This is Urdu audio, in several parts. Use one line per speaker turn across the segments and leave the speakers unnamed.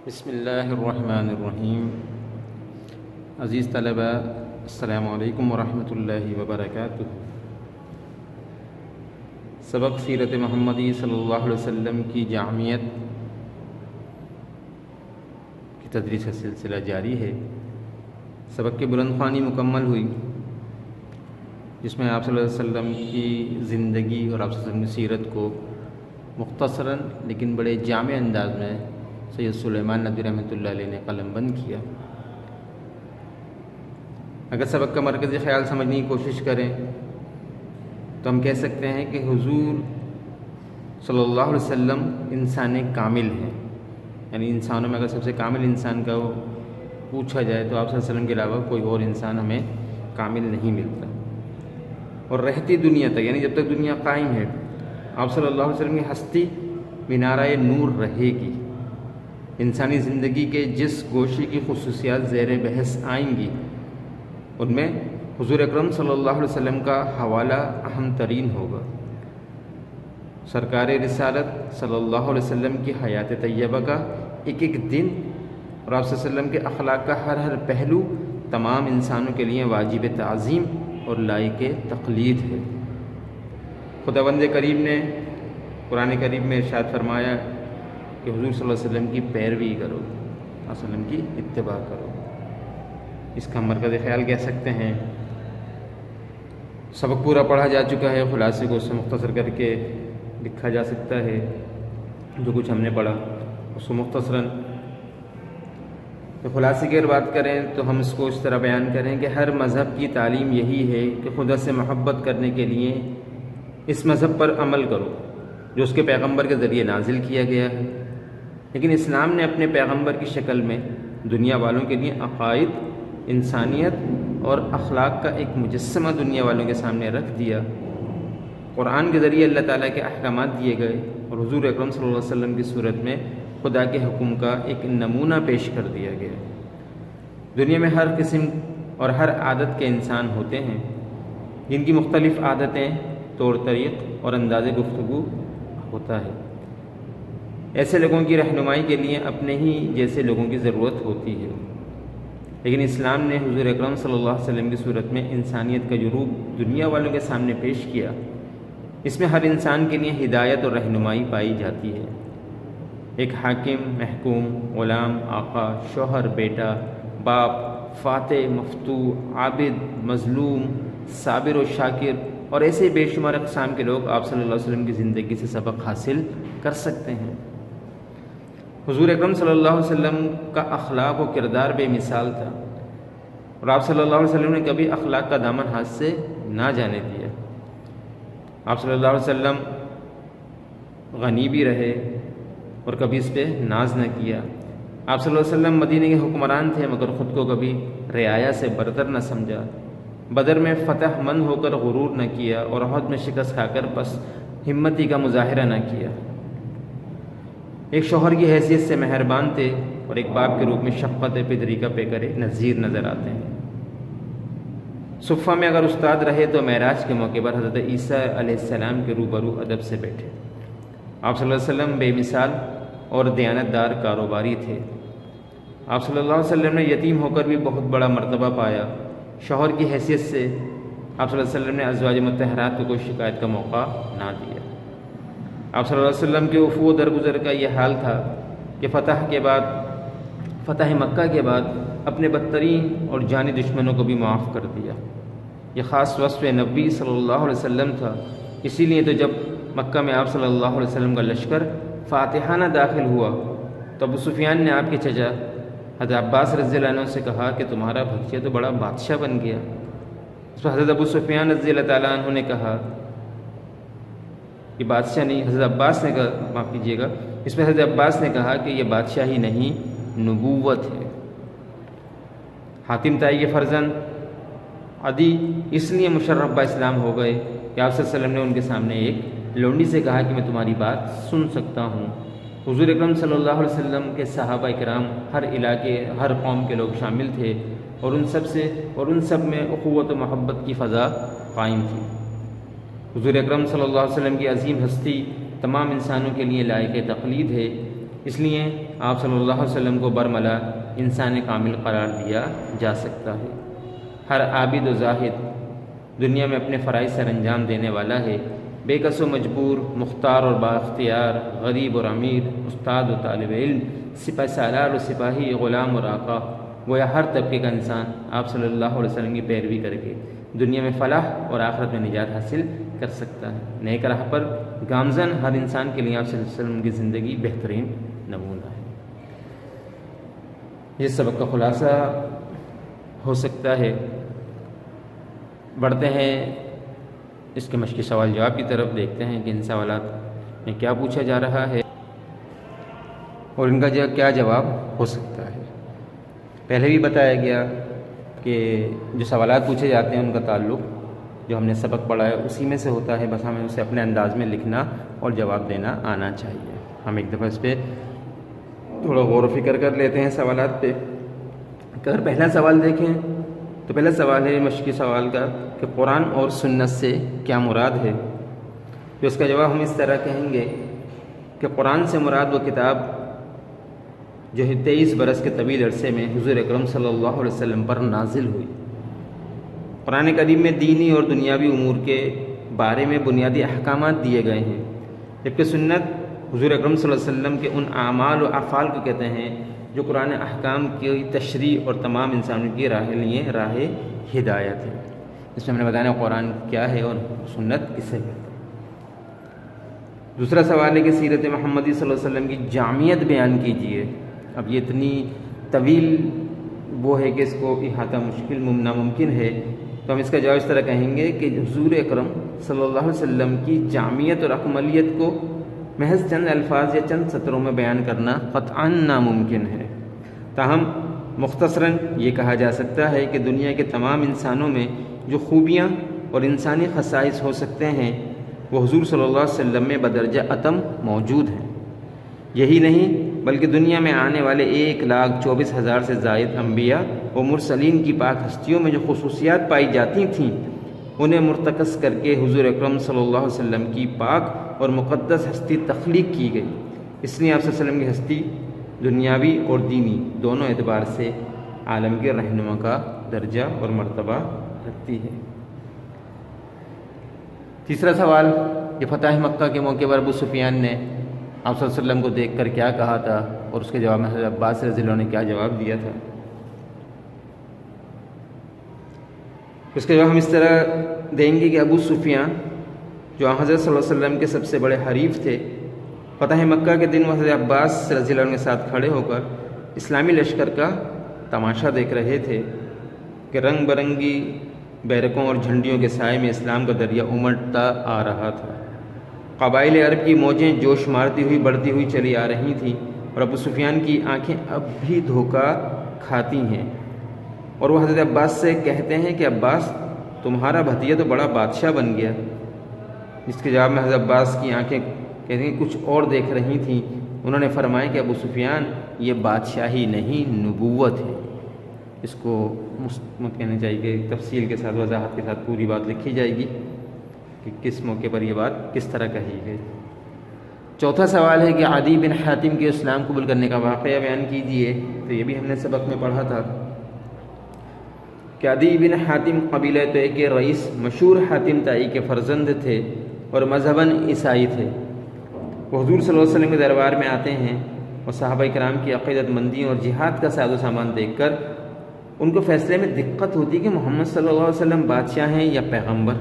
بسم اللہ الرحمن الرحیم۔ عزیز طلبہ، السلام علیکم ورحمۃ اللہ وبرکاتہ۔ سبق سیرت محمدی صلی اللہ علیہ وسلم کی جامعیت کی تدریس کا سلسلہ جاری ہے۔ سبق کی بلند خوانی مکمل ہوئی، جس میں آپ صلی اللہ علیہ وسلم کی زندگی اور آپ صلی اللہ علیہ وسلم کی سیرت کو مختصراً لیکن بڑے جامع انداز میں سید سلیمان ندوی رحمۃ اللہ علیہ نے قلم بند کیا۔ اگر سبق کا مرکزی خیال سمجھنے کی کوشش کریں تو ہم کہہ سکتے ہیں کہ حضور صلی اللہ علیہ وسلم انسان کامل ہیں، یعنی انسانوں میں اگر سب سے کامل انسان کا وہ پوچھا جائے تو آپ صلی اللہ علیہ وسلم کے علاوہ کوئی اور انسان ہمیں کامل نہیں ملتا۔ اور رہتی دنیا تک، یعنی جب تک دنیا قائم ہے، آپ صلی اللہ علیہ وسلم کی ہستی مینارہ نور رہے گی۔ انسانی زندگی کے جس گوشے کی خصوصیات زیر بحث آئیں گی، ان میں حضور اکرم صلی اللہ علیہ وسلم کا حوالہ اہم ترین ہوگا۔ سرکار رسالت صلی اللہ علیہ وسلم کی حیات طیبہ کا ایک ایک دن اور آپ صلی اللہ علیہ وسلم کے اخلاق کا ہر ہر پہلو تمام انسانوں کے لیے واجب تعظیم اور لائق تقلید ہے۔ خداوند کریم نے قرآن کریم میں ارشاد فرمایا کہ حضور صلی اللہ علیہ وسلم کی پیروی کرو، صلی اللہ علیہ وسلم کی اتباع کرو۔ اس کا مرکز خیال کہہ سکتے ہیں۔ سبق پورا پڑھا جا چکا ہے، خلاصے کو اس سے مختصر کر کے لکھا جا سکتا ہے۔ جو کچھ ہم نے پڑھا اس کو مختصراً خلاصے کی اگر بات کریں تو ہم اس کو اس طرح بیان کریں کہ ہر مذہب کی تعلیم یہی ہے کہ خدا سے محبت کرنے کے لیے اس مذہب پر عمل کرو جو اس کے پیغمبر کے ذریعے نازل کیا گیا ہے۔ لیکن اسلام نے اپنے پیغمبر کی شکل میں دنیا والوں کے لیے عقائد، انسانیت اور اخلاق کا ایک مجسمہ دنیا والوں کے سامنے رکھ دیا۔ قرآن کے ذریعے اللہ تعالیٰ کے احکامات دیے گئے اور حضور اکرم صلی اللہ علیہ وسلم کی صورت میں خدا کے حکم کا ایک نمونہ پیش کر دیا گیا۔ دنیا میں ہر قسم اور ہر عادت کے انسان ہوتے ہیں، جن کی مختلف عادتیں، طور طریق اور انداز گفتگو ہوتا ہے۔ ایسے لوگوں کی رہنمائی کے لیے اپنے ہی جیسے لوگوں کی ضرورت ہوتی ہے، لیکن اسلام نے حضور اکرم صلی اللہ علیہ وسلم کی صورت میں انسانیت کا جو روپ دنیا والوں کے سامنے پیش کیا، اس میں ہر انسان کے لیے ہدایت اور رہنمائی پائی جاتی ہے۔ ایک حاکم، محکوم، غلام، آقا، شوہر، بیٹا، باپ، فاتح، مفتوح، عابد، مظلوم، صابر و شاکر اور ایسے بے شمار اقسام کے لوگ آپ صلی اللہ علیہ وسلم کی زندگی سے سبق حاصل کر سکتے ہیں۔ حضور اکرم صلی اللہ علیہ وسلم کا اخلاق و کردار بے مثال تھا، اور آپ صلی اللہ علیہ وسلم نے کبھی اخلاق کا دامن ہاتھ سے نہ جانے دیا۔ آپ صلی اللہ علیہ وسلم غنی بھی رہے اور کبھی اس پہ ناز نہ کیا۔ آپ صلی اللہ علیہ وسلم مدینے کے حکمران تھے، مگر خود کو کبھی رعایا سے برتر نہ سمجھا۔ بدر میں فتح مند ہو کر غرور نہ کیا اور احد میں شکست کھا کر پس ہمتی کا مظاہرہ نہ کیا۔ ایک شوہر کی حیثیت سے مہربان تھے اور ایک باپ کے روپ میں شفقت پدری کا پیکر نذیر نظر آتے ہیں۔ صفہ میں اگر استاد رہے تو معراج کے موقع پر حضرت عیسیٰ علیہ السلام کے روبرو ادب سے بیٹھے۔ آپ صلی اللہ علیہ وسلم بے مثال اور دیانتدار کاروباری تھے۔ آپ صلی اللہ علیہ وسلم نے یتیم ہو کر بھی بہت بڑا مرتبہ پایا۔ شوہر کی حیثیت سے آپ صلی اللہ علیہ وسلم نے ازواج مطہرات کو کوئی شکایت کا موقع نہ دیا۔ آپ صلی اللہ علیہ وسلم کے وفود و درگزر کا یہ حال تھا کہ فتح مکہ کے بعد اپنے بدترین اور جانی دشمنوں کو بھی معاف کر دیا۔ یہ خاص وصف نبی صلی اللہ علیہ وسلم تھا۔ اسی لیے تو جب مکہ میں آپ صلی اللہ علیہ وسلم کا لشکر فاتحانہ داخل ہوا تو ابو سفیان نے آپ کے چچا حضرت عباس رضی اللہ عنہ سے کہا کہ تمہارا بھتیجا تو بڑا بادشاہ بن گیا۔ اس پر حضرت ابو سفیان رضی اللہ تعالیٰ عنہ نے کہا یہ بادشاہ نہیں، حضرت عباس نے کہا، معاف کیجیے گا، اس پر حضرت عباس نے کہا کہ یہ بادشاہی نہیں، نبوت ہے۔ حاتم طائی کے فرزند عدی اس لیے مشرف با اسلام ہو گئے کہ آپ صلی اللہ علیہ وسلم نے ان کے سامنے ایک لونڈی سے کہا کہ میں تمہاری بات سن سکتا ہوں۔ حضور اکرم صلی اللہ علیہ وسلم کے صحابہ کرام ہر علاقے، ہر قوم کے لوگ شامل تھے اور ان سب میں اخوت و محبت کی فضا قائم تھی۔ حضور اکرم صلی اللہ علیہ وسلم کی عظیم ہستی تمام انسانوں کے لیے لائق تقلید ہے۔ اس لیے آپ صلی اللہ علیہ وسلم کو برملا انسان کامل قرار دیا جا سکتا ہے۔ ہر عابد و زاہد دنیا میں اپنے فرائض سر انجام دینے والا ہے، بے کس و مجبور، مختار اور بااختیار، غریب اور امیر، استاد و طالب علم، سپہ سالار و سپاہی، غلام اور آقا، گویا ہر طبقے کا انسان آپ صلی اللہ علیہ وسلم کی پیروی کر کے دنیا میں فلاح اور آخرت میں نجات حاصل کر سکتا ہے۔ نیک راہ پر گامزن ہر انسان کے لیے آپ صلی اللہ علیہ وسلم کی زندگی بہترین نمونہ ہے۔ یہ سبق کا خلاصہ ہو سکتا ہے۔ بڑھتے ہیں اس کے مشقی سوال جواب کی طرف، دیکھتے ہیں کہ ان سوالات میں کیا پوچھا جا رہا ہے اور ان کا کیا جواب ہو سکتا ہے۔ پہلے بھی بتایا گیا کہ جو سوالات پوچھے جاتے ہیں ان کا تعلق جو ہم نے سبق پڑھا ہے اسی میں سے ہوتا ہے، بس ہمیں اسے اپنے انداز میں لکھنا اور جواب دینا آنا چاہیے۔ ہم ایک دفعہ اس پہ تھوڑا غور و فکر کر لیتے ہیں سوالات پہ۔ اگر پہلا سوال دیکھیں تو پہلا سوال ہے مشقی سوال کا کہ قرآن اور سنت سے کیا مراد ہے؟ تو اس کا جواب ہم اس طرح کہیں گے کہ قرآن سے مراد وہ کتاب جو ہے 23 برس کے طویل عرصے میں حضور اکرم صلی اللہ علیہ وسلم پر نازل ہوئی۔ قرآن کریم میں دینی اور دنیاوی امور کے بارے میں بنیادی احکامات دیے گئے ہیں، جبکہ سنت حضور اکرم صلی اللہ علیہ وسلم کے ان اعمال و افعال کو کہتے ہیں جو قرآن احکام کی تشریح اور تمام انسانوں کی راہ ہدایت ہے۔ اس میں ہم نے بتایا قرآن کیا ہے اور سنت کسے کہتے ہیں۔ دوسرا سوال ہے کہ سیرت محمدی صلی اللہ علیہ وسلم کی جامعیت بیان کیجیے۔ اب یہ اتنی طویل وہ ہے کہ اس کو احاطہ ناممکن ہے، تو ہم اس کا جواب اس طرح کہیں گے کہ حضور اکرم صلی اللہ علیہ وسلم کی جامعیت اور اکملیت کو محض چند الفاظ یا چند سطروں میں بیان کرنا قطعاً ناممکن ہے۔ تاہم مختصراً یہ کہا جا سکتا ہے کہ دنیا کے تمام انسانوں میں جو خوبیاں اور انسانی خصائص ہو سکتے ہیں وہ حضور صلی اللہ علیہ وسلم میں بدرجہ اتم موجود ہیں۔ یہی نہیں بلکہ دنیا میں آنے والے 1,24,000 سے زائد انبیاء و مرسلین کی پاک ہستیوں میں جو خصوصیات پائی جاتی تھیں انہیں مرتکز کر کے حضور اکرم صلی اللہ علیہ وسلم کی پاک اور مقدس ہستی تخلیق کی گئی۔ اس لیے آپ صلی اللہ علیہ وسلم کی ہستی دنیاوی اور دینی دونوں اعتبار سے عالم کے رہنما کا درجہ اور مرتبہ رکھتی ہے۔ تیسرا سوال کہ فتح مکہ کے موقع پر ابو سفیان نے آپ صلی اللہ علیہ وسلم کو دیکھ کر کیا کہا تھا اور اس کے جواب میں حضرت عباس رضی اللہ عنہ نے کیا جواب دیا تھا؟ اس کے جواب ہم اس طرح دیں گے کہ ابو سفیان جو حضرت صلی اللہ علیہ وسلم کے سب سے بڑے حریف تھے، فتح مکہ کے دن وہ حضرت عباس رضی اللہ عنہ کے ساتھ کھڑے ہو کر اسلامی لشکر کا تماشا دیکھ رہے تھے کہ رنگ برنگی بیرکوں اور جھنڈیوں کے سائے میں اسلام کا دریا امٹتا آ رہا تھا۔ قبائل عرب کی موجیں جوش مارتی ہوئی بڑھتی ہوئی چلی آ رہی تھیں اور ابو سفیان کی آنکھیں اب بھی دھوکہ کھاتی ہیں، اور وہ حضرت عباس سے کہتے ہیں کہ عباس تمہارا بھتیجا تو بڑا بادشاہ بن گیا۔ جس کے جواب میں حضرت عباس کی آنکھیں کہتے ہیں کچھ اور دیکھ رہی تھیں۔ انہوں نے فرمایا کہ ابو سفیان یہ بادشاہی نہیں نبوت ہے۔ اس کو کہنا چاہیے کہ تفصیل کے ساتھ وضاحت کے ساتھ پوری بات لکھی جائے گی کہ کس موقع پر یہ بات کس طرح کہی ہے۔ چوتھا سوال ہے کہ عدی بن حاتم کے اسلام قبول کرنے کا واقعہ بیان کیجیے۔ تو یہ بھی ہم نے سبق میں پڑھا تھا کہ عدی بن حاتم قبیلہ طے کے رئیس مشہور حاتم طائی کے فرزند تھے اور مذہباً عیسائی تھے۔ وہ حضور صلی اللہ علیہ وسلم کے دربار میں آتے ہیں اور صحابہ کرام کی عقیدت مندی اور جہاد کا ساز و سامان دیکھ کر ان کو فیصلے میں دقت ہوتی کہ محمد صلی اللہ علیہ وسلم بادشاہ ہیں یا پیغمبر۔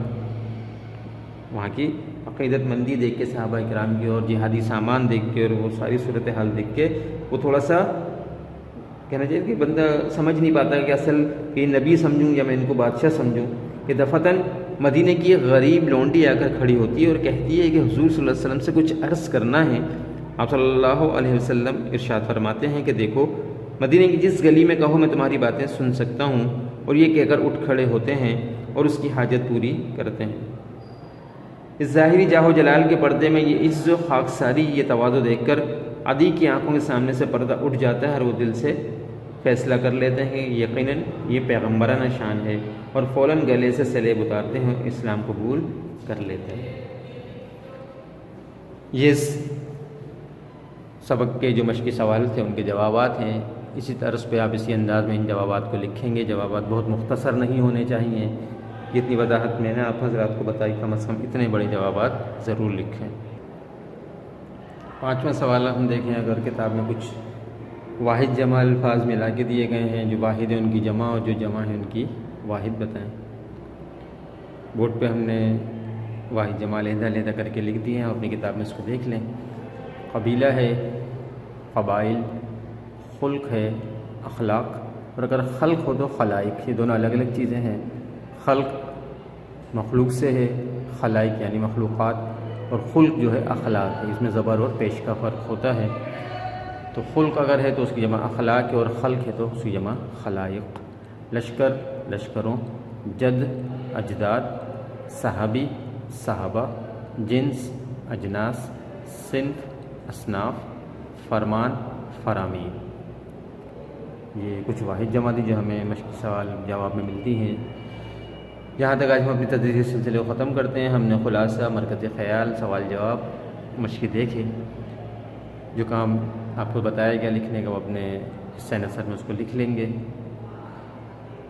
وہاں کی عقیدت مندی دیکھ کے صحابہ کرام کی اور جہادی سامان دیکھ کے اور وہ ساری صورتحال دیکھ کے وہ تھوڑا سا کہنا چاہیے کہ بندہ سمجھ نہیں پاتا کہ اصل کہ نبی سمجھوں یا میں ان کو بادشاہ سمجھوں۔ کہ دفعتاً مدینے کی ایک غریب لونڈی آ کر کھڑی ہوتی ہے اور کہتی ہے کہ حضور صلی اللہ علیہ وسلم سے کچھ عرض کرنا ہے۔ آپ صلی اللہ علیہ وسلم ارشاد فرماتے ہیں کہ دیکھو مدینے کی جس گلی میں کہو میں تمہاری باتیں سن سکتا ہوں، اور یہ کہہ کر اٹھ کھڑے ہوتے ہیں اور اس کی حاجت پوری کرتے ہیں۔ اس ظاہری جاہ و جلال کے پردے میں یہ عز و خاکساری، یہ تواضع دیکھ کر عدی کی آنکھوں کے سامنے سے پردہ اٹھ جاتا ہے اور وہ دل سے فیصلہ کر لیتے ہیں کہ یقیناً یہ پیغمبرانہ شان ہے، اور فوراً گلے سے سلیب اتارتے ہیں اور اسلام قبول کر لیتے ہیں۔ یہ سبق کے جو مشقی سوال تھے ان کے جوابات ہیں، اسی طرز پہ آپ اسی انداز میں ان جوابات کو لکھیں گے۔ جوابات بہت مختصر نہیں ہونے چاہیے، جتنی وضاحت میں نے آپ حضرات کو بتائی کم از کم اتنے بڑے جوابات ضرور لکھیں۔ 5واں سوال ہم دیکھیں، اگر کتاب میں کچھ واحد جمع الفاظ ملا کے دیے گئے ہیں، جو واحد ہے ان کی جمع اور جو جمع ہے ان کی واحد بتائیں۔ بورڈ پہ ہم نے واحد جمع علیحدہ علیحدہ کر کے لکھ دیے ہیں، اپنی کتاب میں اس کو دیکھ لیں۔ قبیلہ ہے، قبائل، خلق ہے، اخلاق، اور اگر خلق ہو تو خلائق، یہ دونوں الگ الگ چیزیں ہیں۔ خلق مخلوق سے ہے، خلائق یعنی مخلوقات، اور خلق جو ہے اخلاق ہے، اس میں زبر اور پیش کا فرق ہوتا ہے۔ تو خلق اگر ہے تو اس کی جمع اخلاق ہے، اور خلق ہے تو اس کی جمع خلائق۔ لشکر، لشکروں، جد، اجداد، صحابی، صحابہ، جنس، اجناس، صنف، اصناف، فرمان، فرامین۔ یہ کچھ واحد جمع تھی جو ہمیں مشقی سوال جواب میں ملتی ہیں۔ یہاں تک آج ہم اپنی تدریسی سلسلے کو ختم کرتے ہیں۔ ہم نے خلاصہ، مرکز خیال، سوال جواب، مشقی دیکھے۔ جو کام آپ کو بتایا گیا لکھنے کا وہ اپنے حصہ نثر میں اس کو لکھ لیں گے۔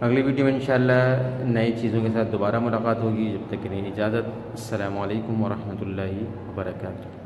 اگلی ویڈیو میں انشاءاللہ نئی چیزوں کے ساتھ دوبارہ ملاقات ہوگی۔ جب تک کے لیے اجازت۔ السلام علیکم ورحمۃ اللہ وبرکاتہ۔